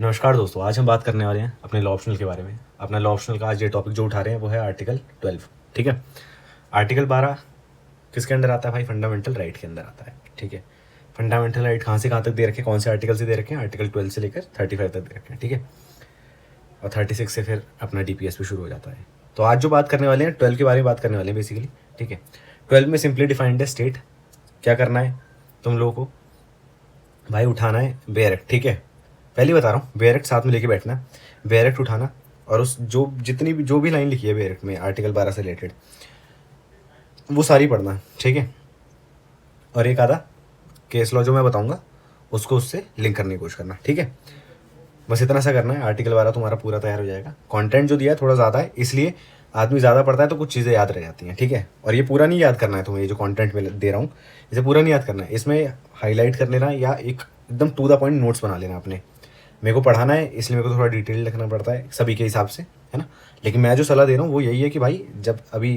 नमस्कार दोस्तों, आज हम बात करने वाले हैं अपने लॉ ऑप्शनल के बारे में। अपना लॉ ऑप्शनल का आज ये टॉपिक जो उठा रहे हैं वो है आर्टिकल 12। ठीक है। आर्टिकल 12 किसके अंदर आता है भाई? फंडामेंटल राइट के अंदर आता है। ठीक है। फंडामेंटल राइट कहाँ से कहाँ तक दे रखे हैं, कौन से आर्टिकल से दे रखे हैं? आर्टिकल 12 से लेकर 35 तक दे रखे हैं। ठीक है। और 36 से फिर अपना DPS भी शुरू हो जाता है। तो आज जो बात करने वाले हैं 12 के बारे में बात करने वाले हैं बेसिकली। ठीक है। 12 में सिंपली डिफाइंड है स्टेट। क्या करना है तुम लोगों को भाई? उठाना है बेयर एक्ट। ठीक है। पहले बता रहा हूँ, बेयर एक्ट साथ में लेके बैठना है। बेयर एक्ट उठाना और उस जो भी लाइन लिखी है बेयर एक्ट में आर्टिकल 12 से रिलेटेड वो सारी पढ़ना है। ठीक है। और एक आधा केस लॉ जो मैं बताऊंगा उसको उससे लिंक करने की कोशिश करना। ठीक है। बस इतना सा करना है, आर्टिकल 12 तुम्हारा पूरा तैयार हो जाएगा। कंटेंट जो दिया है थोड़ा ज़्यादा है, इसलिए आदमी ज़्यादा पढ़ता है तो कुछ चीज़ें याद रह जाती हैं। ठीक है। और ये पूरा नहीं याद करना है तुम्हें, ये जो कंटेंट में दे रहा हूँ इसे पूरा नहीं याद करना है। इसमें हाईलाइट कर लेना या एक एकदम टू द पॉइंट नोट्स बना लेना अपने। मेरे को पढ़ाना है इसलिए मेरे को थोड़ा डिटेल लिखना पड़ता है सभी के हिसाब से, है ना। लेकिन मैं जो सलाह दे रहा हूँ वो यही है कि भाई जब अभी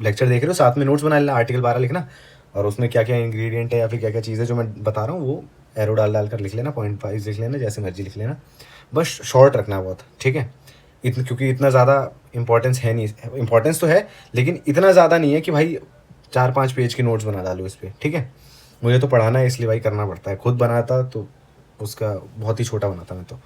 लेक्चर देख रहे हो साथ में नोट्स बना लेना, आर्टिकल 12 लिखना और उसमें क्या क्या इंग्रेडिएंट है या फिर क्या क्या चीज़ें जो मैं बता रहा हूँ वो एरो डाल कर लिख लेना, पॉइंट वाइज लिख लेना, जैसे मर्जी लिख लेना। बस शॉर्ट रखना बहुत। ठीक है। क्योंकि इतना ज़्यादा इंपॉर्टेंस है नहीं, इंपॉर्टेंस तो है लेकिन इतना ज़्यादा नहीं है कि भाई 4-5 पेज के नोट्स बना डालो इस पर। ठीक है। मुझे तो पढ़ाना है इसलिए भाई करना पड़ता है। खुद बनाता तो उसका बहुत ही छोटा बनाता मैं तो।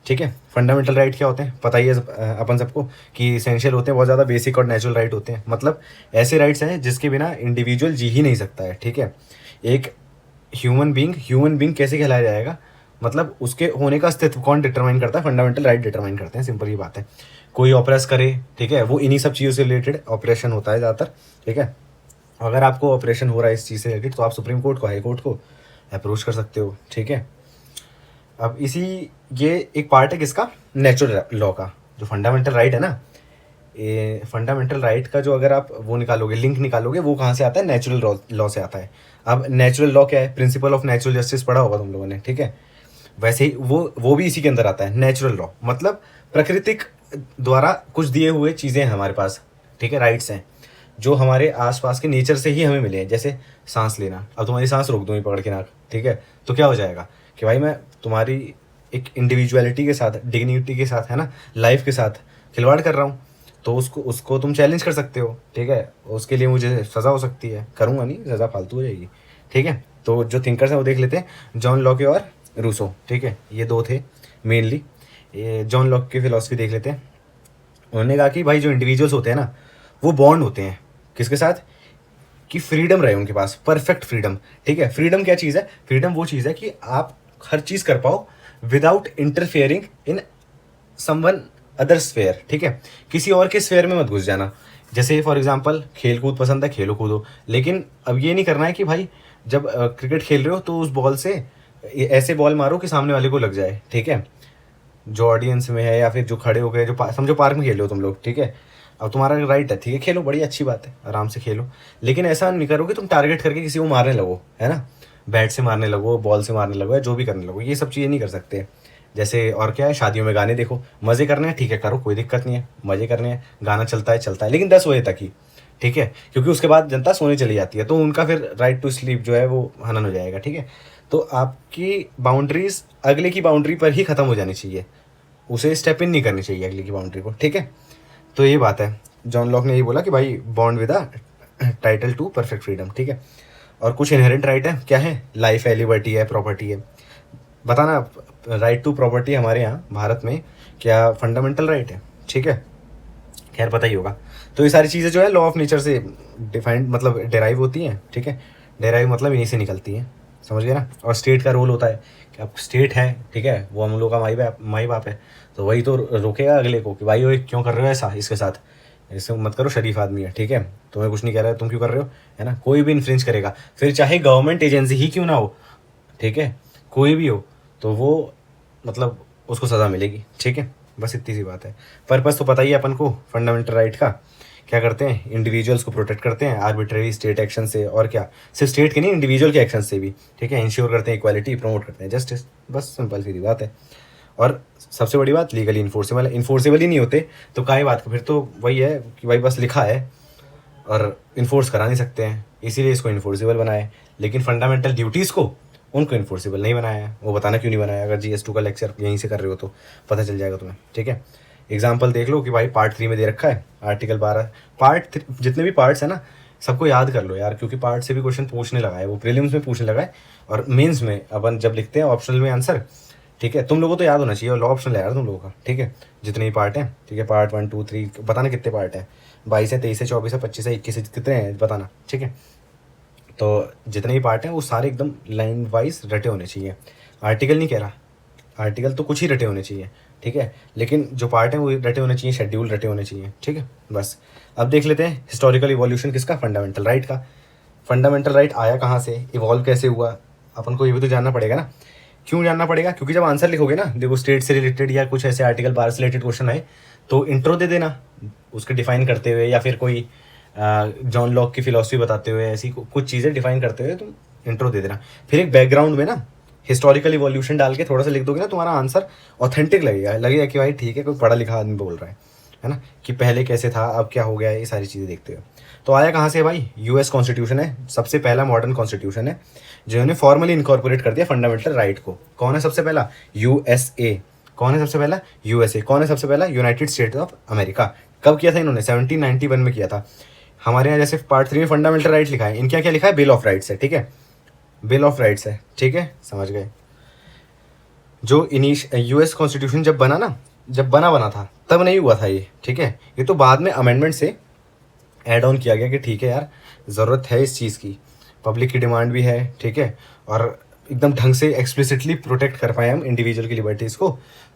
ठीक है। फंडामेंटल राइट क्या होते हैं पता ही है अपन सबको कि इसेंशियल होते हैं, बहुत ज़्यादा बेसिक और नेचुरल राइट होते हैं। मतलब ऐसे राइट्स हैं जिसके बिना इंडिविजुअल जी ही नहीं सकता है। ठीक है। एक ह्यूमन बींग कैसे कहलाया जाएगा, मतलब उसके होने का अस्तित्व कौन डिटरमाइन करता है? फंडामेंटल राइट डिटरमाइन करते हैं। सिंपल ही बात है। कोई ऑपरेस करे, ठीक है, वो इन्हीं सब चीज़ों से रिलेटेड ऑपरेशन होता है ज़्यादातर। ठीक है। अगर आपको ऑपरेशन हो रहा है इस चीज़ से रिलेटेड तो आप सुप्रीम कोर्ट को, हाई कोर्ट को अप्रोच कर सकते हो। ठीक है। अब ये एक पार्ट है किसका? नेचुरल लॉ का। जो फंडामेंटल राइट है ना, ये फंडामेंटल राइट का जो अगर आप वो निकालोगे, लिंक निकालोगे, वो कहाँ से आता है? नेचुरल लॉ से आता है। अब नेचुरल लॉ क्या है? प्रिंसिपल ऑफ नेचुरल जस्टिस पढ़ा होगा तुम लोगों ने। ठीक है। वैसे ही वो भी इसी के अंदर आता है। नेचुरल लॉ मतलब प्रकृतिक द्वारा कुछ दिए हुए चीज़ें हैं हमारे पास। ठीक है। राइट्स हैं जो हमारे आसपास के नेचर से ही हमें मिले हैं। जैसे सांस लेना, अब तुम्हारी सांस रोक दूँ पकड़ के नाक, ठीक है, तो क्या हो जाएगा कि भाई मैं तुम्हारी एक इंडिविजुअलिटी के साथ, डिग्निटी के साथ, है ना, लाइफ के साथ खिलवाड़ कर रहा हूँ। तो उसको तुम चैलेंज कर सकते हो। ठीक है। उसके लिए मुझे सज़ा हो सकती है। करूँगा नहीं, सज़ा फालतू हो जाएगी। ठीक है। तो जो थिंकर्स हैं वो देख लेते हैं, जॉन लॉके और रूसो। ठीक है। ये दो थे मेनली। ये जॉन लॉक की फिलॉसफी देख लेते हैं। उन्होंने कहा कि भाई जो इंडिविजुअल्स होते हैं ना वो बॉन्ड होते हैं किसके साथ? कि फ्रीडम रहे उनके पास, परफेक्ट फ्रीडम। ठीक है। फ्रीडम क्या चीज़ है? फ्रीडम वो चीज़ है कि आप हर चीज़ कर पाओ without interfering in someone other sphere. ठीक है। किसी और के स्फेयर में मत घुस जाना। जैसे फॉर एग्जांपल खेल कूद पसंद है, खेलो कूदो, लेकिन अब ये नहीं करना है कि भाई जब क्रिकेट खेल रहे हो तो उस बॉल से ऐसे बॉल मारो कि सामने वाले को लग जाए। ठीक है। जो ऑडियंस में है या फिर जो खड़े हो गए, जो समझो पार्क में खेल रहे हो तुम लोग। ठीक है। अब तुम्हारा राइट है, ठीक है, खेलो, बड़ी अच्छी बात है, आराम से खेलो, लेकिन ऐसा नहीं करो कि तुम टारगेट करके किसी को मारने लगो, है ना, बैट से मारने लगो, बॉल से मारने लगो या जो भी करने लगो। ये सब चीज़ें नहीं कर सकते। जैसे और क्या है, शादियों में गाने देखो, मज़े करने हैं, ठीक है, करो, कोई दिक्कत नहीं है, मज़े करने हैं, गाना चलता है लेकिन 10 बजे तक ही। ठीक है। क्योंकि उसके बाद जनता सोने चली जाती है तो उनका फिर राइट टू स्लीप जो है वो हनन हो जाएगा। ठीक है। तो आपकी बाउंड्रीज अगले की बाउंड्री पर ही ख़त्म हो जानी चाहिए, उसे स्टेप इन नहीं करनी चाहिए अगले की बाउंड्री को। ठीक है। तो ये बात है। जॉन लॉक ने ये बोला कि भाई bond with a title to perfect freedom. ठीक है। और कुछ इनहेरेंट राइट है, क्या है? लाइफ है, लिबर्टी है, प्रॉपर्टी है। बताना, राइट टू प्रॉपर्टी हमारे यहाँ भारत में क्या फंडामेंटल राइट है? ठीक है। खैर पता ही होगा। तो ये सारी चीज़ें जो है लॉ ऑफ नेचर से डिफाइंड, मतलब डेराइव होती हैं। ठीक है। डेराइव मतलब इन्हीं से निकलती हैं, समझ गए ना। और स्टेट का रोल होता है कि अब स्टेट है, ठीक है, वो हम लोग का माई बाप है, तो वही तो रोकेगा अगले को कि भाई वो क्यों कर रहे हो ऐसा इसके साथ, ऐसे मत करो, शरीफ आदमी है। ठीक है। तुम्हें कुछ नहीं कह रहा है, तुम क्यों कर रहे हो, है ना। कोई भी इन्फ्रिंज करेगा, फिर चाहे गवर्नमेंट एजेंसी ही क्यों ना हो, ठीक है, कोई भी हो, तो वो मतलब उसको सज़ा मिलेगी। ठीक है। बस इतनी सी बात है। पर्पस तो पता ही है अपन को फंडामेंटल राइट का। क्या करते हैं? इंडिविजुअल्स को प्रोटेक्ट करते हैं आर्बिट्रेरी स्टेट एक्शन से, और क्या, सिर्फ स्टेट के नहीं, इंडिविजुअल के एक्शन से भी। ठीक है। इंश्योर करते हैं इक्वालिटी, प्रमोट करते हैं जस्टिस। बस सिंपल सी बात है। और सबसे बड़ी बात, लीगली इन्फोर्सेबल है। इन्फोर्सेबल ही नहीं होते तो काय बात का, फिर तो वही है कि भाई बस लिखा है और इन्फोर्स करा नहीं सकते हैं, इसीलिए इसको इन्फोर्सेबल बनाए। लेकिन फंडामेंटल ड्यूटीज़ को उनको इन्फोर्सेबल नहीं बनाया है। वो बताना क्यों नहीं बनाया, अगर GS2 का लेक्चर यहीं से कर रहे हो तो पता चल जाएगा तुम्हें, ठीक है। एग्जाम्पल देख लो कि भाई पार्ट 3 में दे रखा है आर्टिकल 12, जितने भी पार्ट्स है ना सबको याद कर लो यार, क्योंकि पार्ट से भी क्वेश्चन पूछने लगा है, वो प्रीलिम्स में पूछने लगा है और मेंस में अपन जब लिखते हैं ऑप्शनल में आंसर, ठीक है। तुम लोगों को तो याद होना चाहिए, और लॉ ऑप्शनल है यार तुम लोगों का, ठीक है। जितने भी पार्ट हैं, ठीक है, पार्ट 1 2 3 बताना कितने पार्ट हैं, 22 है, 23 है, 24 है, 25 है, 21 है, कितने हैं बताना, ठीक है। तो जितने भी पार्ट हैं वो सारे एकदम लाइन वाइज रटे होने चाहिए। आर्टिकल नहीं कह रहा, आर्टिकल तो कुछ ही रटे होने चाहिए, ठीक है, लेकिन जो पार्ट है वो रटे होने चाहिए, शेड्यूल रटे होने चाहिए, ठीक है। बस अब देख लेते हैं हिस्टोरिकल इवोल्यूशन किसका, फंडामेंटल राइट का। फंडामेंटल राइट आया कहाँ से, इवॉल्व कैसे हुआ, अपन को ये भी तो जानना पड़ेगा ना। क्यों जानना पड़ेगा, क्योंकि जब आंसर लिखोगे ना, देखो स्टेट से रिलेटेड या कुछ ऐसे आर्टिकल 12 से रिलेटेड क्वेश्चन आए तो इंट्रो दे देना उसके डिफाइन करते हुए, या फिर कोई जॉन लॉक की फिलॉसफी बताते हुए, ऐसी कुछ चीज़ें डिफाइन करते हुए तुम इंट्रो दे देना। फिर एक बैकग्राउंड में ना हिस्टोरिकल इवोल्यूशन डाल के थोड़ा सा लिख दोगे ना, तुम्हारा आंसर ऑथेंटिक लगेगा कि भाई ठीक है कोई पढ़ा लिखा आदमी बोल रहा है ना, कि पहले कैसे था अब क्या हो गया है, ये सारी चीज़ें देखते हुए। तो आया कहाँ से भाई, US कॉन्स्टिट्यूशन है सबसे पहला मॉडर्न कॉन्स्टिट्यूशन है जिन्होंने फॉर्मली इनकॉर्पोरेट कर दिया फंडामेंटल राइट को। कौन है सबसे पहला, USA। कौन है सबसे पहला, USA। कौन है सबसे पहला, यूनाइटेड स्टेट्स ऑफ अमेरिका। कब किया था इन्होंने, 1791 में किया था। हमारे यहाँ जैसे पार्ट 3 में फंडामेंटल राइट लिखा है, इनके यहाँ क्या लिखा है, बिल ऑफ राइट्स है, ठीक है, बिल ऑफ राइट्स है, ठीक है, समझ गए। जो US कॉन्स्टिट्यूशन जब बना ना, जब बना था तब नहीं हुआ था ये, ठीक है, ये तो बाद में अमेंडमेंट से ऐड ऑन किया गया कि ठीक है यार ज़रूरत है इस चीज़ की, पब्लिक की डिमांड भी है, ठीक है, और एकदम ढंग से एक्सप्लिसिटली प्रोटेक्ट कर पाए हम इंडिविजुअल की लिबर्टीज़ को,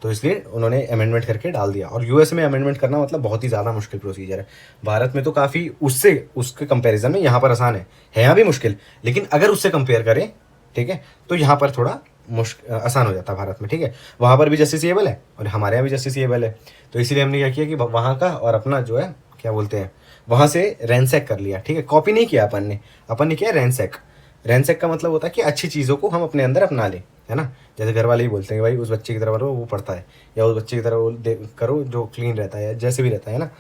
तो इसलिए उन्होंने अमेंडमेंट करके डाल दिया। और US में अमेंडमेंट करना मतलब बहुत ही ज़्यादा मुश्किल प्रोसीजर है। भारत में तो काफ़ी उसके कंपैरिजन में यहाँ पर आसान है यहाँ भी मुश्किल, लेकिन अगर उससे कंपेयर करें, ठीक है, तो यहाँ पर थोड़ा आसान हो जाता है भारत में, ठीक है। वहाँ पर भी जस्टिसएबल है और हमारे यहाँ भी जस्टिसएबल है, तो इसीलिए हमने क्या किया कि वहाँ का और अपना जो है क्या बोलते हैं वहाँ से रैंसैक कर लिया, ठीक है। कॉपी नहीं किया अपन ने किया रैंसैक। रैंसैक का मतलब होता है कि अच्छी चीज़ों को हम अपने अंदर अपना लें, है ना। जैसे घर वाले ही बोलते हैं भाई उस बच्चे की तरह करो वो पढ़ता है, या उस बच्चे की तरह करो जो क्लीन रहता है, या जैसे भी रहता है ना।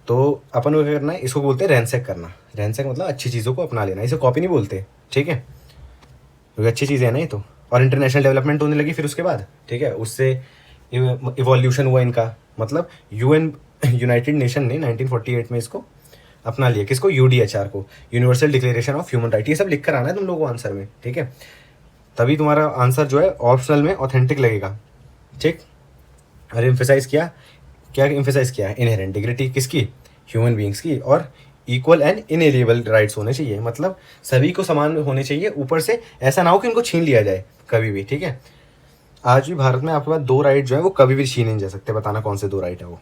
तो अपन को क्या करना है, इसको बोलते हैं रैंसैक करना। रैंसैक मतलब अच्छी चीज़ों को अपना लेना, इसे कॉपी नहीं बोलते, ठीक है, क्योंकि अच्छी चीज़ है ना ये तो। और इंटरनेशनल डेवलपमेंट होने लगी फिर उसके बाद, ठीक है, उससे इवोल्यूशन हुआ इनका, मतलब यूनाइटेड नेशन ने 1948 में इसको अपना लिया, किसको, UDHR को, universal declaration of human right. ये सब लिख कर आना है तुम लोगों को आंसर में, ठीक है, तभी तुम्हारा आंसर जो है ऑप्शनल में ऑथेंटिक लगेगा, ठीक। और एम्फेसाइज किया, क्या एम्फेसाइज किया, इनहेरेंट डिग्निटी किसकी, ह्यूमन बींग्स की, और इक्वल एंड इनएलिएबल राइट्स होने चाहिए, मतलब सभी को समान होने चाहिए, ऊपर से ऐसा ना हो कि इनको छीन लिया जाए कभी भी, ठीक है। आज भी भारत में आपके पास 2 राइट जो है वो कभी भी छीने नहीं जा सकते, बताना कौन से 2 राइट है वो।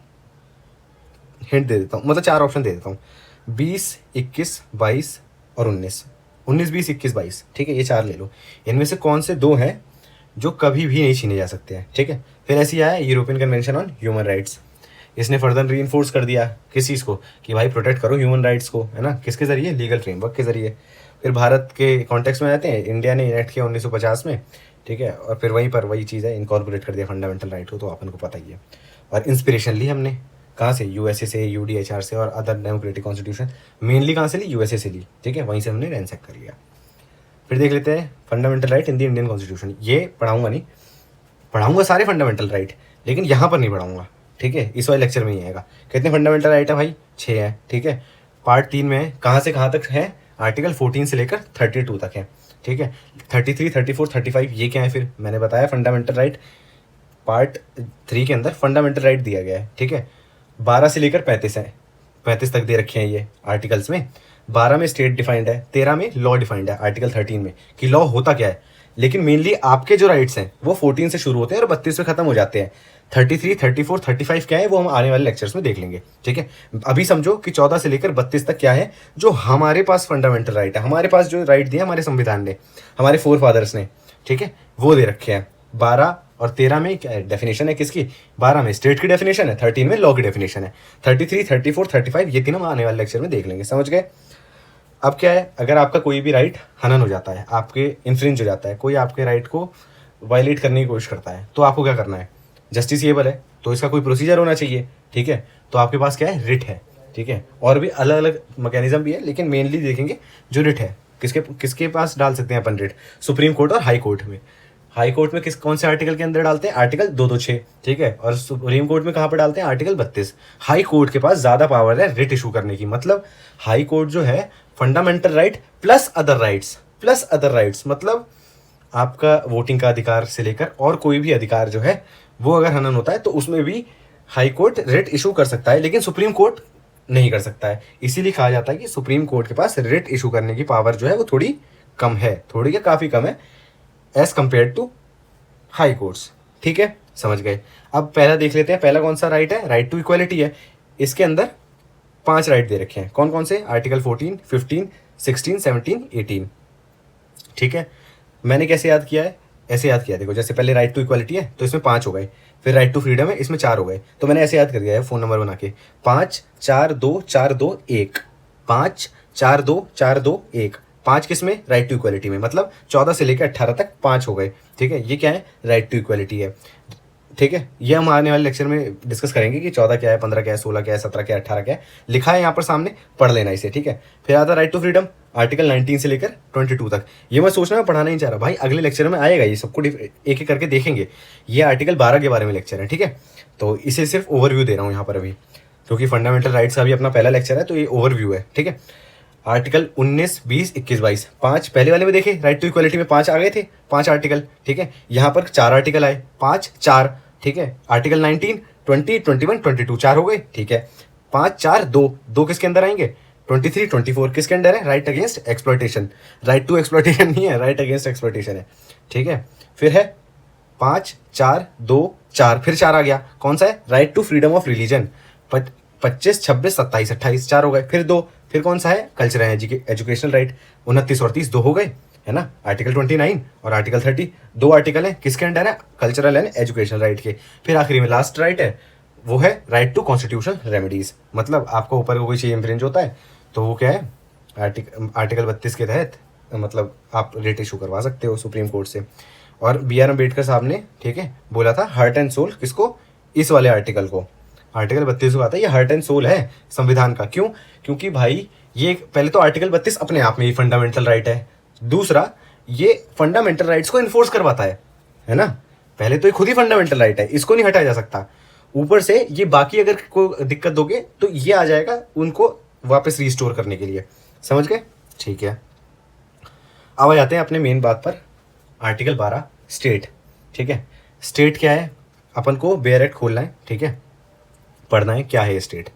हिंट दे देता हूँ, मतलब 4 ऑप्शन दे देता हूँ, 20 21 22 और 19 20 21 22, ठीक है, ये 4 ले लो। इनमें से कौन से 2 हैं जो कभी भी नहीं छीने जा सकते हैं, ठीक है। फिर ऐसी आया European convention on human rights, इसने फर्दर रीइंफोर्स कर दिया किस चीज़ को, कि भाई प्रोटेक्ट करो ह्यूमन राइट्स को, है ना, किसके ज़रिए, लीगल फ्रेमवर्क के ज़रिए। फिर भारत के कॉन्टेक्स्ट में आते हैं, इंडिया ने इनेक्ट किया 1950 में, ठीक है, और फिर वहीं पर वही चीज़ है, इनकॉर्पोरेट कर दिया फंडामेंटल राइट को, तो अपन को पता ही है। और इंस्पिरेशन ली हमने कहाँ से, USA से, UDHR से, और अदर डेमोक्रेटिक कॉन्स्टिट्यूशन मेनली कहाँ से ली, USA से ली, ठीक है, वहीं से हमने रैंसैक कर लिया। फिर देख लेते हैं fundamental right in the Indian constitution. ये पढ़ाऊंगा नहीं, पढ़ाऊंगा सारे फंडामेंटल राइट, लेकिन यहाँ पर नहीं पढ़ाऊंगा, ठीक है, इस वाले लेक्चर में ही आएगा। कितने फंडामेंटल राइट है भाई, 6 है, ठीक है। पार्ट 3 में कहाँ से कहाँ तक है, आर्टिकल 14 से लेकर 32 तक है, ठीक है। 33 34 35 ये क्या है, फिर मैंने बताया फंडामेंटल राइट पार्ट 3 के अंदर फंडामेंटल राइट दिया गया है, ठीक है। 12 से लेकर 35 है, 35 तक दे रखे हैं ये आर्टिकल्स में। 12 में स्टेट डिफाइंड है, 13 में लॉ डिफाइंड है, आर्टिकल 13 में, कि लॉ होता क्या है। लेकिन मेनली आपके जो राइट्स हैं वो 14 से शुरू होते हैं और 32 में खत्म हो जाते हैं। 33 34 35 क्या है वो हम आने वाले लेक्चर्स में देख लेंगे, ठीक है। अभी समझो कि 14 से लेकर 32 तक क्या है जो हमारे पास फंडामेंटल राइट है, हमारे पास जो राइट दिया हमारे संविधान ने, हमारे फोर फादर्स ने, ठीक है, वो दे रखे हैं। 12 और 13 में क्या डेफिनेशन है किसकी, 12 में स्टेट की डेफिनेशन है, 13 में लॉ की डेफिनेशन है। 33 34 35 ये तीनों हम आने वाले लेक्चर में देख लेंगे, समझ गए। अब क्या है, अगर आपका कोई भी राइट हनन हो जाता है, आपके इन्फ्रिंज हो जाता है, कोई आपके राइट को वायलेट करने की कोशिश करता है, तो आपको क्या करना है, जस्टिसएबल है तो इसका कोई प्रोसीजर होना चाहिए, ठीक है। तो आपके पास क्या है, रिट है, ठीक है, और भी अलग अलग मैकेनिज्म भी है, लेकिन मेनली देखेंगे जो रिट है, किसके किसके पास डाल सकते हैं अपन रेट? सुप्रीम कोर्ट और हाई कोर्ट में। हाई कोर्ट में कौन से आर्टिकल के अंदर डालते हैं? आर्टिकल 226, ठीक है। और सुप्रीम कोर्ट में कहाँ पर डालते हैं? आर्टिकल 32। हाई कोर्ट के पास ज्यादा पावर है रिट इशू करने की। मतलब हाई कोर्ट जो है fundamental right plus other rights, मतलब आपका वोटिंग का अधिकार से लेकर और कोई भी अधिकार जो है वो अगर हनन होता है तो उसमें भी हाई कोर्ट रिट इशू कर सकता है, लेकिन सुप्रीम कोर्ट नहीं कर सकता है। इसीलिए कहा जाता है कि सुप्रीम कोर्ट के पास रिट इशू करने की पावर जो है वो थोड़ी कम है, थोड़ी क्या काफ़ी कम है as compare to high courts, ठीक है, समझ गए। अब पहला देख लेते हैं, पहला कौन सा राइट है? राइट टू इक्वालिटी है। इसके अंदर 5 राइट दे रखे हैं। कौन कौन से? आर्टिकल 14, 15, 16, 17, 18, ठीक है। मैंने कैसे याद किया है? ऐसे याद किया, देखो जैसे पहले राइट टू इक्वालिटी है तो इसमें 5 हो गए, फिर राइट टू फ्रीडम है इसमें 4 हो गए, तो मैंने ऐसे याद कर दिया है फ़ोन नंबर बना के 5 4 2 4 2 1, 5 4 2 4 2 1। 5 किस में? राइट टू इक्वालिटी में, मतलब 14 से लेकर 18 तक 5 हो गए, ठीक है। ये क्या है? राइट टू इक्वालिटी है, ठीक है। ये हम आने वाले लेक्चर में डिस्कस करेंगे कि 14 क्या है, 15 क्या है, 16 क्या है, 17 क्या है, 18 क्या है, लिखा है यहाँ पर सामने, पढ़ लेना इसे, ठीक है। फिर आता राइट टू फ्रीडम, आर्टिकल 19 से लेकर 22 तक। ये मैं सोच रहा हूँ पढ़ाना नहीं चाह रहा भाई, अगले लेक्चर में आएगा, ये सबको एक एक करके देखेंगे। ये आर्टिकल 12 के बारे में लेक्चर है, ठीक है। तो इसे सिर्फ ओवरव्यू दे रहा हूँ यहाँ पर अभी, क्योंकि फंडामेंटल राइट्स का भी अपना पहला लेक्चर है, तो ये ओवरव्यू है, ठीक है। आर्टिकल 19, 20, 21, 22, 5 पहले वाले में देखे राइट टू इक्वालिटी में 5 आ गए थे, 5 आर्टिकल, ठीक है। यहाँ पर 4 आर्टिकल आए, 5 4, ठीक है। आर्टिकल 19, 20, 21, 22 4 हो गए, ठीक है। 5 4 2 किसके अंदर आएंगे? 23, 24 किसके अंदर है? Right against exploitation. Right to exploitation नहीं है, राइट अगेंस्ट एक्सप्लॉयटेशन है, ठीक है। फिर है 5 4 2 4, फिर 4 आ गया, कौन सा है? Right to freedom of religion. 25, 26, 27, 28 4 हो गए, फिर 2, फिर कौन सा है? Cultural educational right. 29 और 30 2 हो गए, है ना। आर्टिकल 29 और आर्टिकल 30 2 आर्टिकल है, किसके अंडर है? कल्चरल एंड एजुकेशनल राइट के। फिर आखिरी में लास्ट राइट है, वो है राइट टू कॉन्स्टिट्यूशनल रेमेडीज। मतलब आपको ऊपर कोई चीज़ इन्फ्रिंज होता है तो वो क्या है? आर्टिकल 32 के तहत मतलब आप रेट इशू करवा सकते हो सुप्रीम कोर्ट से। और BR अम्बेडकर साहब ने, ठीक है, बोला था हार्ट एंड सोल, किसको? इस वाले आर्टिकल को, आर्टिकल 32 को आता है ये हार्ट एंड सोल है संविधान का। क्यों? क्योंकि भाई ये पहले तो आर्टिकल 32 अपने आप में ही फंडामेंटल राइट है, दूसरा ये फंडामेंटल राइट्स को इन्फोर्स करवाता है ना। पहले तो ये खुद ही फंडामेंटल राइट है, इसको नहीं हटाया जा सकता। ऊपर से ये बाकी अगर कोई दिक्कत दोगे तो ये आ जाएगा उनको वापस रिस्टोर करने के लिए, समझ गए? ठीक है, अब आ जाते हैं अपने मेन बात पर। आर्टिकल 12 स्टेट, ठीक है। स्टेट क्या है? अपन को बेयर एक्ट खोलना है, ठीक है, पढ़ना है क्या है स्टेट।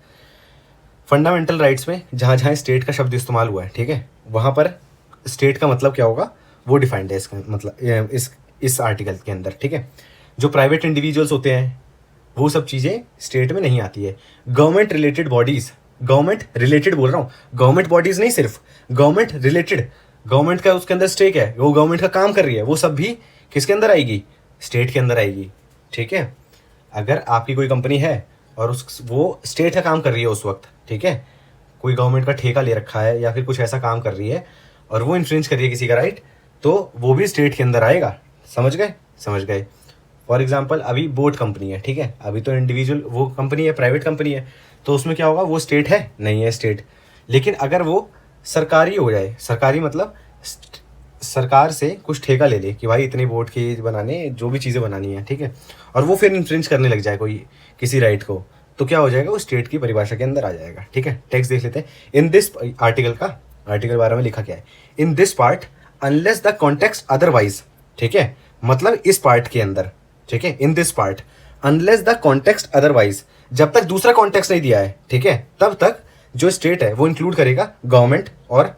फंडामेंटल राइट्स में जहाँ जहाँ स्टेट का शब्द इस्तेमाल हुआ है, ठीक है, वहाँ पर स्टेट का मतलब क्या होगा वो डिफाइंड है इसका मतलब इस आर्टिकल के अंदर, ठीक है। जो प्राइवेट इंडिविजुअल्स होते हैं वो सब चीज़ें स्टेट में नहीं आती है। Government related bodies, government related बोल रहा हूँ, गवर्नमेंट बॉडीज़ नहीं, सिर्फ गवर्नमेंट रिलेटेड, गवर्नमेंट का उसके अंदर स्टेक है, वो गवर्नमेंट का काम कर रही है, वो सब भी किसके अंदर आएगी? स्टेट के अंदर आएगी, ठीक है। अगर आपकी कोई कंपनी है और वो स्टेट का काम कर रही है उस वक्त, ठीक है, कोई गवर्नमेंट का ठेका ले रखा है या फिर कुछ ऐसा काम कर रही है और वो इन्फ्रिंज कर रही है किसी का राइट, तो वो भी स्टेट के अंदर आएगा, समझ गए? समझ गए। फॉर एग्जाम्पल अभी बोट कंपनी है, ठीक है, अभी तो इंडिविजुअल वो कंपनी है, प्राइवेट कंपनी है, तो उसमें क्या होगा? वो स्टेट है? नहीं है स्टेट। लेकिन अगर वो सरकारी हो जाए, सरकारी मतलब सरकार से कुछ ठेका ले ले कि भाई इतनी बोट की बनाने, जो भी चीज़ें बनानी है, ठीक है, और वो फिर इन्फ्रिंज करने लग जाए कोई किसी राइट को, तो क्या हो जाएगा? वो स्टेट की परिभाषा के अंदर आ जाएगा, ठीक है। टेक्स्ट देख लेते हैं। इन दिस आर्टिकल का, आर्टिकल 12 में लिखा क्या है? In this part unless the context otherwise, ठीक है, मतलब इस पार्ट के अंदर, ठीक है, in this part unless the context otherwise, जब तक दूसरा कॉन्टेक्स्ट नहीं दिया है, ठीक है, तब तक जो स्टेट है वो इंक्लूड करेगा गवर्नमेंट और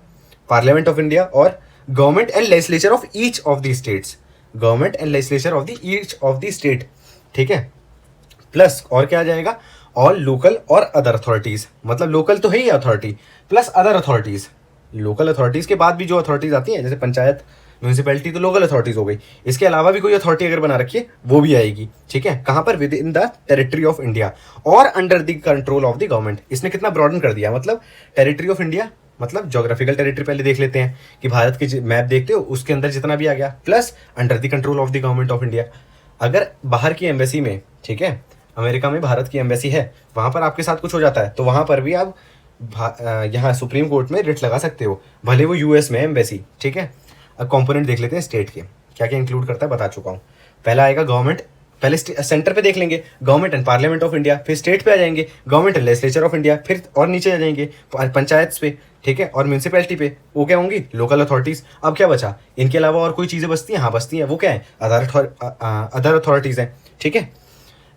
पार्लियामेंट ऑफ इंडिया और government and legislature of each of the states, government and legislature of the each of the state, ठीक है। प्लस और क्या आ जाएगा? ऑल लोकल और अदर अथॉरिटीज, मतलब लोकल तो है ही authority, plus other authorities. Local authorities के बाद भी जो अथॉरिटीज आती हैं जैसे पंचायत, म्यूनिसिपैलिटी, तो लोकल अथॉरिटीज हो गई। इसके अलावा भी कोई अथॉरिटी अगर बना रखी है वो भी आएगी, ठीक है। कहाँ पर? Within the territory of India और under the control of the government. इसने कितना ब्रॉडन कर दिया, मतलब टेरिटरी ऑफ इंडिया मतलब जोग्राफिकल टेरिटरी पहले देख लेते हैं कि भारत की मैप देखते हो उसके अंदर जितना भी आ गया, plus under the control of the government of India. अगर बाहर की एम्बेसी में, ठीक है, अमेरिका में भारत की एम्बेसी है, वहाँ पर आपके साथ कुछ हो जाता है तो वहाँ पर भी आप यहाँ सुप्रीम कोर्ट में रिट लगा सकते हो, भले वो यूएस में एम्बेसी, ठीक है। अब कंपोनेंट देख लेते हैं स्टेट के, क्या क्या इंक्लूड करता है बता चुका हूँ। पहला आएगा गवर्नमेंट, पहले सेंटर पे देख लेंगे government and parliament of India, फिर स्टेट पे आ जाएंगे government and legislature of India, फिर और नीचे आ जाएंगे पंचायत पे, ठीक है, और म्यूनसिपैलिटी पे, वो क्या होंगी लोकल अथॉरिटीज। अब क्या बचा, इनके अलावा और कोई चीज़ें बचती हैं, हाँ बचती हैं, वो क्या है अदर अथॉरिटीज़ हैं, ठीक है।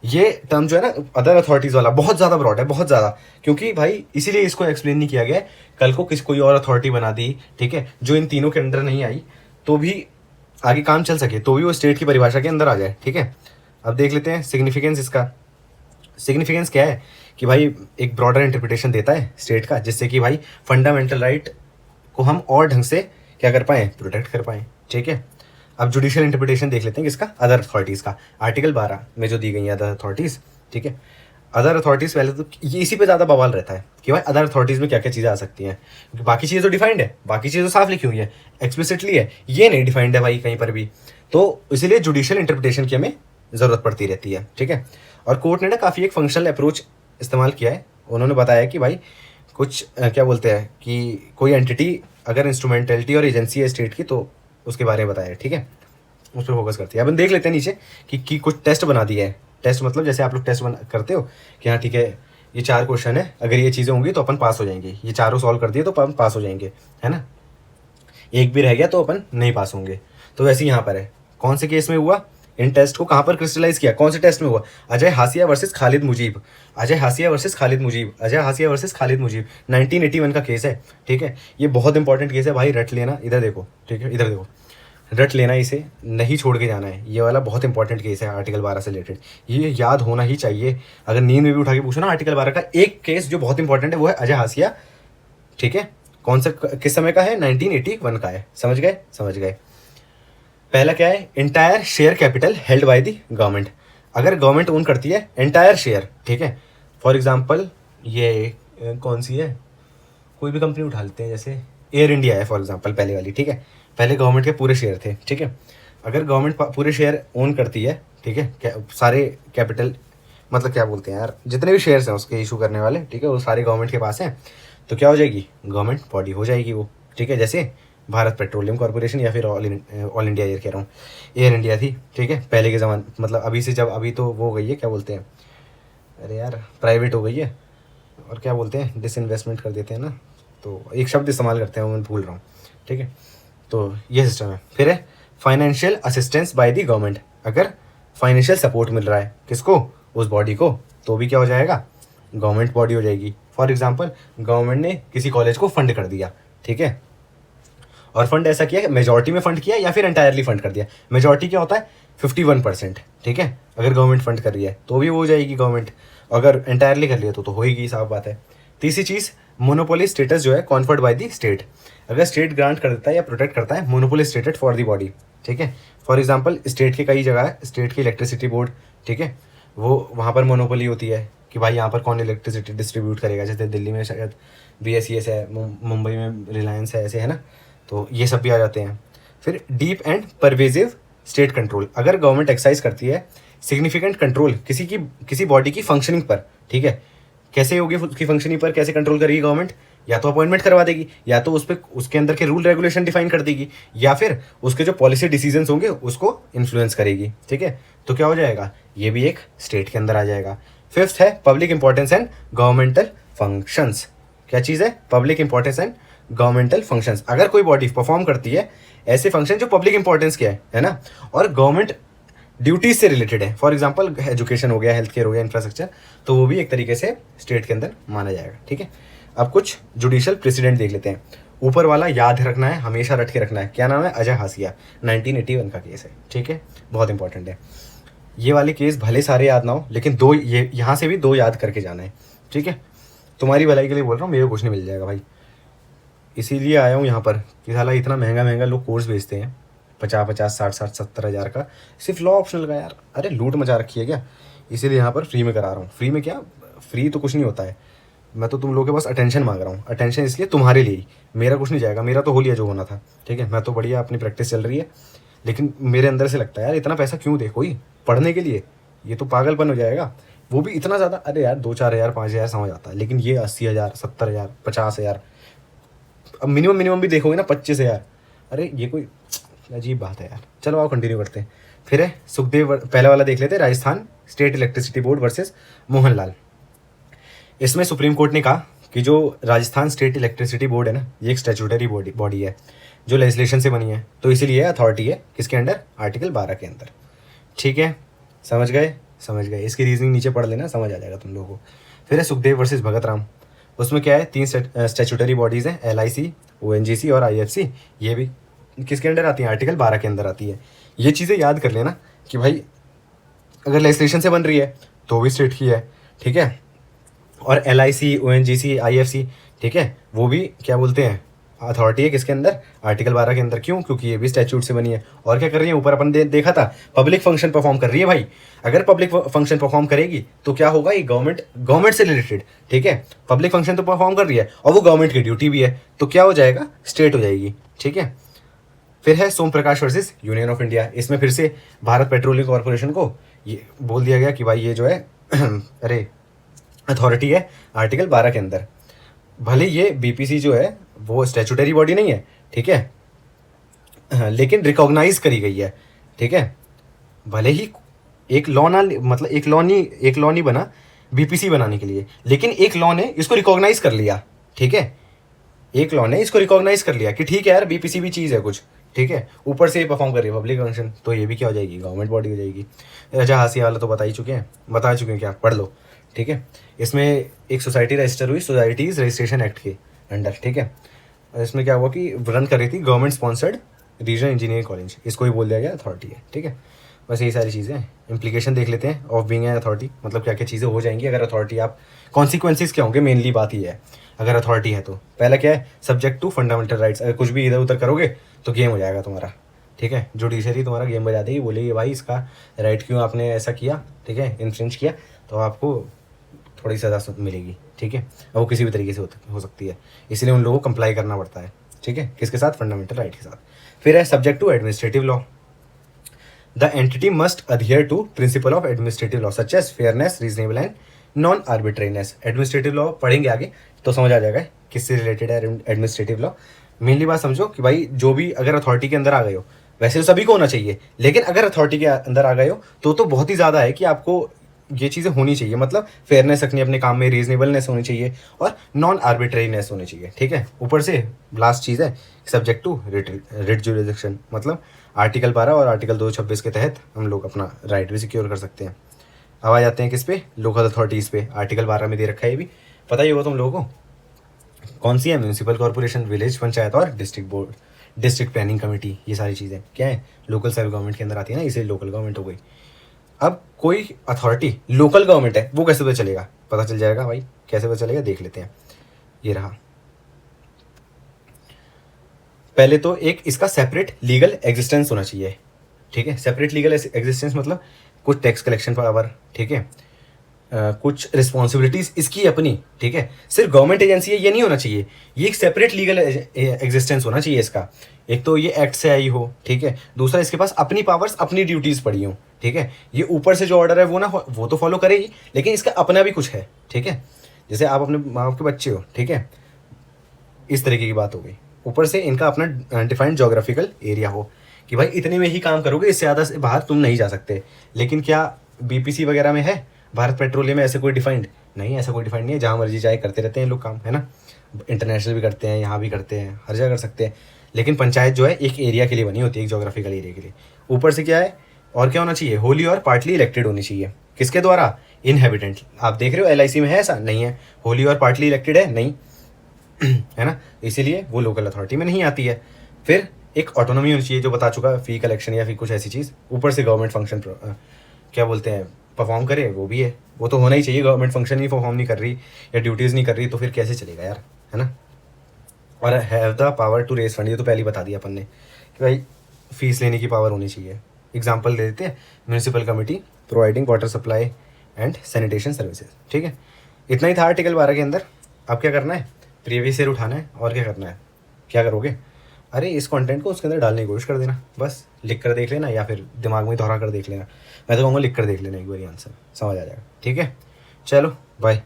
ये टर्म जो है ना अदर अथॉरिटीज़ वाला बहुत ज़्यादा ब्रॉड है, बहुत ज़्यादा, क्योंकि भाई इसीलिए इसको एक्सप्लेन नहीं किया गया है। कल को कोई और अथॉरिटी बना दी, ठीक है, जो इन तीनों के अंडर नहीं आई, तो भी आगे काम चल सके, तो भी वो स्टेट की परिभाषा के अंदर आ जाए, ठीक है। अब देख लेते हैं सिग्निफिकेंस इसका। सिग्निफिकेंस क्या है कि भाई एक ब्रॉडर इंटरप्रिटेशन देता है स्टेट का, जिससे कि भाई फंडामेंटल राइट को हम और ढंग से क्या कर पाएँ, प्रोटेक्ट कर पाएँ, ठीक है। अब जुडिशियल इंटरप्रिटेशन देख लेते हैं किसका, अदर अथॉरिटीज़ का। आर्टिकल 12 में जो दी गई है अदर अथॉरिटीज़, ठीक है। अदर अथॉरिटीज़ पहले तो ये इसी पे ज़्यादा बवाल रहता है कि भाई अदर अथॉरिटीज़ में क्या क्या चीज़ें आ सकती हैं, क्योंकि बाकी चीज़ें तो डिफाइंड है, बाकी चीज़ें तो साफ लिखी हुई है, एक्सप्लिसिटली है, ये नहीं डिफाइंड है भाई कहीं पर भी, तो इसीलिए जुडिशियल इंटरप्रिटेशन की हमें ज़रूरत पड़ती रहती है, ठीक है। और कोर्ट ने ना काफ़ी एक फंक्शनल अप्रोच इस्तेमाल किया है। उन्होंने बताया कि भाई कुछ क्या बोलते हैं कि कोई एंटिटी अगर इंस्ट्रूमेंटलिटी और एजेंसी है स्टेट की, तो उसके बारे में बताया है, ठीक है, उस पर फोकस करती है। अब हम देख लेते हैं नीचे कि कुछ टेस्ट बना दिए हैं। टेस्ट मतलब जैसे आप लोग टेस्ट करते हो कि हाँ ठीक है ये 4 क्वेश्चन है, अगर ये चीज़ें होंगी तो अपन पास हो जाएंगे, ये चारों सॉल्व कर दिए तो अपन पास हो जाएंगे, है ना, एक भी रह गया तो अपन नहीं पास होंगे। तो वैसे ही यहाँ पर है, कौन से केस में हुआ, इन टेस्ट को कहाँ पर क्रिस्टलाइज किया, कौन से टेस्ट में हुआ, Ajay Hasia versus Khalid Mujib, Ajay Hasia versus Khalid Mujib, Ajay Hasia versus Khalid Mujib, 1981 का केस है, ठीक है। ये बहुत इंपॉर्टेंट केस है भाई, रट लेना, इधर देखो, ठीक है, इधर देखो, रट लेना, इसे नहीं छोड़ के जाना है, ये वाला बहुत इंपॉर्टेंट केस है आर्टिकल 12 से रिलेटेड, ये याद होना ही चाहिए। अगर नींद में भी उठा के पूछो ना आर्टिकल 12 का एक केस जो बहुत इंपॉर्टेंट है, वो है अजय हासिया, ठीक है। कौन सा किस समय का है, 1981 का है, समझ गए, समझ गए। पहला क्या है, entire share capital held by the government, अगर गवर्नमेंट ओन करती है एंटायर शेयर, ठीक है। फॉर एग्जांपल ये कौन सी है, कोई भी कंपनी उठा लेते हैं, जैसे एयर इंडिया है फॉर एग्जांपल, पहले वाली, ठीक है, पहले गवर्नमेंट के पूरे शेयर थे, ठीक है। अगर गवर्नमेंट पूरे शेयर ओन करती है, ठीक है, सारे कैपिटल मतलब क्या बोलते हैं यार, जितने भी शेयर्स हैं उसके इशू करने वाले, ठीक है, वो सारे गवर्नमेंट के पास हैं, तो क्या हो जाएगी, गवर्नमेंट बॉडी हो जाएगी वो, ठीक है। जैसे भारत पेट्रोलियम कॉर्पोरेशन या फिर ऑल इंडिया एयर कह रहा हूँ, एयर इंडिया थी, ठीक है, पहले के ज़माने, मतलब अभी से जब, अभी तो वो हो गई है, क्या बोलते हैं, अरे यार प्राइवेट हो गई है, और क्या बोलते हैं, डिसइन्वेस्टमेंट कर देते हैं ना, तो एक शब्द इस्तेमाल करते हैं वो मैं भूल रहा हूँ, ठीक है। तो ये सिस्टम है। फिर है financial assistance by the government, अगर फाइनेंशियल सपोर्ट मिल रहा है किसको, उस बॉडी को, तो भी क्या हो जाएगा, गवर्नमेंट बॉडी हो जाएगी। फॉर एग्जांपल गवर्नमेंट ने किसी कॉलेज को फंड कर दिया, ठीक है, और फंड ऐसा किया कि मेजॉरिटी में फंड किया या फिर एंटायरली फंड कर दिया। मेजॉरिटी क्या होता है, 51%, ठीक है, अगर गवर्नमेंट फंड कर रही है तो भी वो हो जाएगी गवर्नमेंट, अगर एंटायरली कर लिया तो होएगी, साफ बात है। तीसरी चीज़, मोनोपोली स्टेटस जो है कॉन्फर्ड बाय द स्टेट, अगर स्टेट ग्रांट कर देता है या प्रोटेक्ट करता है monopoly status for the body, ठीक है। फॉर एग्जांपल स्टेट के कई जगह है, स्टेट की इलेक्ट्रिसिटी बोर्ड, ठीक है, वो वहाँ पर मोनोपोली होती है कि भाई यहाँ पर कौन इलेक्ट्रिसिटी डिस्ट्रीब्यूट करेगा, जैसे दिल्ली में शायद BSES है, मुंबई में रिलायंस है, ऐसे है ना, तो ये सब भी आ जाते हैं। फिर deep and pervasive state control, अगर गवर्नमेंट एक्सरसाइज करती है सिग्निफिकेंट कंट्रोल किसी बॉडी की फंक्शनिंग पर, ठीक है, कैसे होगी उसकी फंक्शनिंग पर, कैसे कंट्रोल करेगी गवर्नमेंट, या तो अपॉइंटमेंट करवा देगी, या तो उस पर उसके अंदर के रूल रेगुलेशन डिफाइन कर देगी, या फिर उसके जो पॉलिसी डिसीजंस होंगे उसको इन्फ्लुएंस करेगी, ठीक है। तो क्या हो जाएगा, ये भी एक स्टेट के अंदर आ जाएगा। फिफ्थ है public importance and governmental functions, क्या चीज़ है, public importance and governmental functions, अगर कोई बॉडी परफॉर्म करती है ऐसे फंक्शन जो पब्लिक इंपॉर्टेंस के है ना, और गवर्नमेंट ड्यूटीज से रिलेटेड है, फॉर एग्जांपल एजुकेशन हो गया, हेल्थ केयर हो गया, इंफ्रास्ट्रक्चर, तो वो भी एक तरीके से स्टेट के अंदर माना जाएगा, ठीक है। अब कुछ जुडिशियल प्रेसिडेंट देख लेते हैं। ऊपर वाला याद रखना है, हमेशा रट के रखना है, क्या नाम है, अजय हासिया, 1981 का केस है, ठीक है, बहुत इंपॉर्टेंट है। ये वाले केस भले सारे याद ना हो, लेकिन दो ये यहाँ से भी 2 याद करके जाना है, ठीक है। तुम्हारी भलाई के लिए बोल रहा हूँ, मेरे को कुछ नहीं मिल जाएगा भाई, इसीलिए आया हूँ यहाँ पर कि साला इतना महंगा महंगा लोग कोर्स बेचते हैं, 50-50, 60-60, 70 हज़ार का, सिर्फ लॉ ऑप्शनल का, यार अरे लूट मचा रखी है क्या, इसीलिए यहाँ पर फ्री में करा रहा हूँ। फ्री में क्या, फ्री तो कुछ नहीं होता है, मैं तो तुम लोगों के पास अटेंशन मांग रहा हूँ, अटेंशन इसलिए तुम्हारे लिए ही, मेरा कुछ नहीं जाएगा, मेरा तो हो लिया जो होना था, ठीक है, मैं तो बढ़िया अपनी प्रैक्टिस चल रही है, लेकिन मेरे अंदर से लगता है यार इतना पैसा क्यों दे कोई पढ़ने के लिए, ये तो पागलपन हो जाएगा। वो भी इतना ज़्यादा, अरे यार 2-4 हज़ार 5 हज़ार समझ आता है, लेकिन ये 80 हज़ार 70 हज़ार 50 हज़ार, अब मिनिमम भी देखोगे ना 25 हज़ार, अरे ये कोई अजीब बात है यार। चलो आओ कंटिन्यू करते हैं। फिर है सुखदेव, पहला वाला देख लेते हैं, Rajasthan state electricity board versus Mohanlal. इसमें सुप्रीम कोर्ट ने कहा कि जो राजस्थान स्टेट इलेक्ट्रिसिटी बोर्ड है ना, ये एक स्टैट्यूटरी बॉडी है जो लेजिस्लेशन से बनी है, तो इसीलिए अथॉरिटी है किसके अंडर, आर्टिकल 12 के अंदर। ठीक है, समझ गए, समझ गए। इसकी रीजनिंग नीचे पढ़ लेना, समझ आ जाएगा तुम लोगों को। फिर है सुखदेव वर्सेस भगत राम। उसमें क्या है, 3 स्टैट्यूटरी बॉडीज़ हैं, LIC, ONGC और IFC। ये भी किसके अंडर आती है, आर्टिकल 12 के अंदर आती है। ये चीज़ें याद कर लेना कि भाई अगर लेजिस्लेशन से बन रही है तो भी स्टेट की है, ठीक है। और LIC, ONGC, IFC, ठीक है, वो भी क्या बोलते हैं, अथॉरिटी है किसके अंदर, आर्टिकल 12 के अंदर। क्यों, क्योंकि ये भी स्टैट्यूट से बनी है। और क्या कर रही है, ऊपर अपन देखा था, पब्लिक फंक्शन परफॉर्म कर रही है भाई। अगर पब्लिक फंक्शन परफॉर्म करेगी तो क्या होगा, ये गवर्नमेंट से रिलेटेड, ठीक है, पब्लिक फंक्शन तो परफॉर्म कर रही है और वो गवर्नमेंट की ड्यूटी भी है, तो क्या हो जाएगा, स्टेट हो जाएगी, ठीक है। फिर है सोम प्रकाश वर्सेस यूनियन ऑफ इंडिया। इसमें फिर से भारत पेट्रोलियम कॉर्पोरेशन को ये बोल दिया गया कि भाई ये जो है अरे अथॉरिटी है आर्टिकल 12 के अंदर। भले ये BPC जो है वो स्टैट्यूटरी बॉडी नहीं है, ठीक है, लेकिन रिकॉग्नाइज करी गई है, ठीक है। भले ही एक लॉ ना, मतलब एक लॉ नहीं बना BPC बनाने के लिए, लेकिन एक लॉ ने इसको रिकॉग्नाइज कर लिया, ठीक है। एक लॉ ने इसको रिकॉग्नाइज कर लिया कि ठीक है यार, BPC भी चीज़ है कुछ, ठीक है। ऊपर से ये परफॉर्म कर रही है पब्लिक फंक्शन, तो ये भी क्या हो जाएगी, गवर्नमेंट बॉडी हो जाएगी। रजा हासिया वाला तो बता चुके हैं, क्या पढ़ लो, ठीक है। इसमें एक सोसाइटी रजिस्टर हुई सोसाइटीज़ रजिस्ट्रेशन एक्ट के अंडर, ठीक है। इसमें क्या हुआ कि रन कर रही थी government sponsored regional engineering college, इसको ही बोल दिया गया अथॉरिटी है, ठीक है। बस यही सारी चीज़ें हैं। इम्प्लीकेशन देख लेते हैं ऑफ बीइंग एन अथॉरिटी, मतलब क्या क्या चीज़ें हो जाएंगी अगर अथॉरिटी, आप कॉन्सिक्वेंसेज क्या होंगे, मेनली बात ही है अगर अथॉरिटी है तो। पहला क्या है, सब्जेक्ट टू फंडामेंटल राइट्स। अगर कुछ भी इधर उधर करोगे तो गेम हो जाएगा तुम्हारा, ठीक है। जुडिशरी तुम्हारा गेम बजा देगी, बोलेगी भाई इसका राइट क्यों आपने ऐसा किया, ठीक है, इन्फ्रिंज किया, तो आपको थोड़ी सज़ा मिलेगी, ठीक है। और वो किसी भी तरीके से हो सकती है, इसलिए उन लोगों को कंप्लाई करना पड़ता है, ठीक है, किसके साथ, फंडामेंटल राइट के साथ। फिर है subject to administrative law. The entity must adhere to principle of administrative law such as fairness, reasonable and non arbitrariness. Administrative law पढ़ेंगे आगे तो समझ आ जाएगा किससे रिलेटेड है एडमिनिस्ट्रेटिव लॉ। मेनली बात समझो कि भाई जो भी अगर अथॉरिटी के अंदर आ गए हो, वैसे तो सभी को होना चाहिए, लेकिन अगर अथॉरिटी के अंदर आ गए हो तो बहुत ही ज़्यादा है कि आपको ये चीज़ें होनी चाहिए, मतलब फेयरनेस रखनी अपने काम में, रीजनेबलनेस होनी चाहिए और नॉन आर्बिट्रेरीनेस होनी चाहिए, ठीक है। ऊपर से लास्ट चीज़ है सब्जेक्ट टू रिट जुरिडिक्शन, मतलब आर्टिकल 12 और आर्टिकल 226 के तहत हम लोग अपना राइट भी सिक्योर कर सकते हैं। अब आ जाते हैं किस पे, लोकल अथॉरिटीज़ पे। आर्टिकल 12 में दे रखा है, ये भी पता ही होगा तुम लोगों को, कौन सी है, म्यूनसिपल कॉर्पोरेशन, विलेज पंचायत और district board, district planning committee. ये सारी चीज़ें क्या है, लोकल सेल्फ गवर्नमेंट के अंदर आती है ना, इसे लोकल गवर्नमेंट हो गई। अब कोई अथॉरिटी लोकल गवर्नमेंट है, वो कैसे पता चलेगा, पता चल जाएगा भाई, कैसे पता चलेगा देख लेते हैं। ये रहा, पहले तो एक इसका सेपरेट लीगल एग्जिस्टेंस होना चाहिए, ठीक है। सेपरेट लीगल एग्जिस्टेंस मतलब कुछ टैक्स कलेक्शन पावर, ठीक है, कुछ रिस्पॉन्सिबिलिटीज इसकी अपनी, ठीक है। सिर्फ गवर्नमेंट एजेंसी है ये नहीं होना चाहिए, ये एक सेपरेट लीगल एग्जिस्टेंस होना चाहिए इसका। एक तो ये एक्ट से आई हो, ठीक है, दूसरा इसके पास अपनी पावर्स अपनी ड्यूटीज़ पड़ी हो, ठीक है। ये ऊपर से जो ऑर्डर है वो ना वो तो फॉलो करेगी, लेकिन इसका अपना भी कुछ है, ठीक है। जैसे आप अपने माँ बाप के बच्चे हो, ठीक है, इस तरीके की बात हो गई। ऊपर से इनका अपना डिफाइंड जोग्राफिकल एरिया हो कि भाई इतने में ही काम करोगे, इससे ज़्यादा से बाहर तुम नहीं जा सकते। लेकिन क्या BPC वगैरह में है, भारत पेट्रोलियम में ऐसे कोई डिफाइंड नहीं है, ऐसा कोई डिफाइंड नहीं है, जहाँ मर्जी जाए करते रहते हैं लोग काम, है ना। इंटरनेशनल भी करते हैं, यहाँ भी करते हैं, हर जगह कर सकते हैं। लेकिन पंचायत जो है एक एरिया के लिए बनी होती है, एक जोग्राफिकल एरिया के लिए। ऊपर से क्या है, और क्या होना चाहिए, होली और पार्टली इलेक्टेड होनी चाहिए, किसके द्वारा, इनहेबिटेंट। आप देख रहे हो LIC में है ऐसा, नहीं है, होली और पार्टली इलेक्टेड है, नहीं है ना, इसीलिए वो लोकल अथॉरिटी में नहीं आती है। फिर एक ऑटोनॉमी होनी चाहिए, जो बता चुका, फी कलेक्शन या फिर कुछ ऐसी चीज़। ऊपर से गवर्नमेंट फंक्शन क्या बोलते हैं परफॉर्म करे, वो भी है, वो तो होना ही चाहिए। गवर्नमेंट फंक्शन ही परफॉर्म नहीं कर रही या ड्यूटीज़ नहीं कर रही तो फिर कैसे चलेगा यार, है ना। और have the power to raise fund, ये तो पहले ही बता दिया अपन ने कि भाई फीस लेने की पावर होनी चाहिए। एग्जाम्पल दे देते हैं, municipal committee providing water supply and sanitation services, ठीक है। इतना ही था आर्टिकल 12 के अंदर। अब क्या करना है, प्रीवियस ईयर उठाना है और क्या करना है, क्या करोगे, अरे इस कंटेंट को उसके अंदर डालने की कोशिश कर देना, बस लिख कर देख लेना या फिर दिमाग में दोहरा कर देख लेना। मैं तो कहूँगा लिख कर देख लेना एक बार आंसर, समझ आ जाएगा। ठीक है, चलो बाय।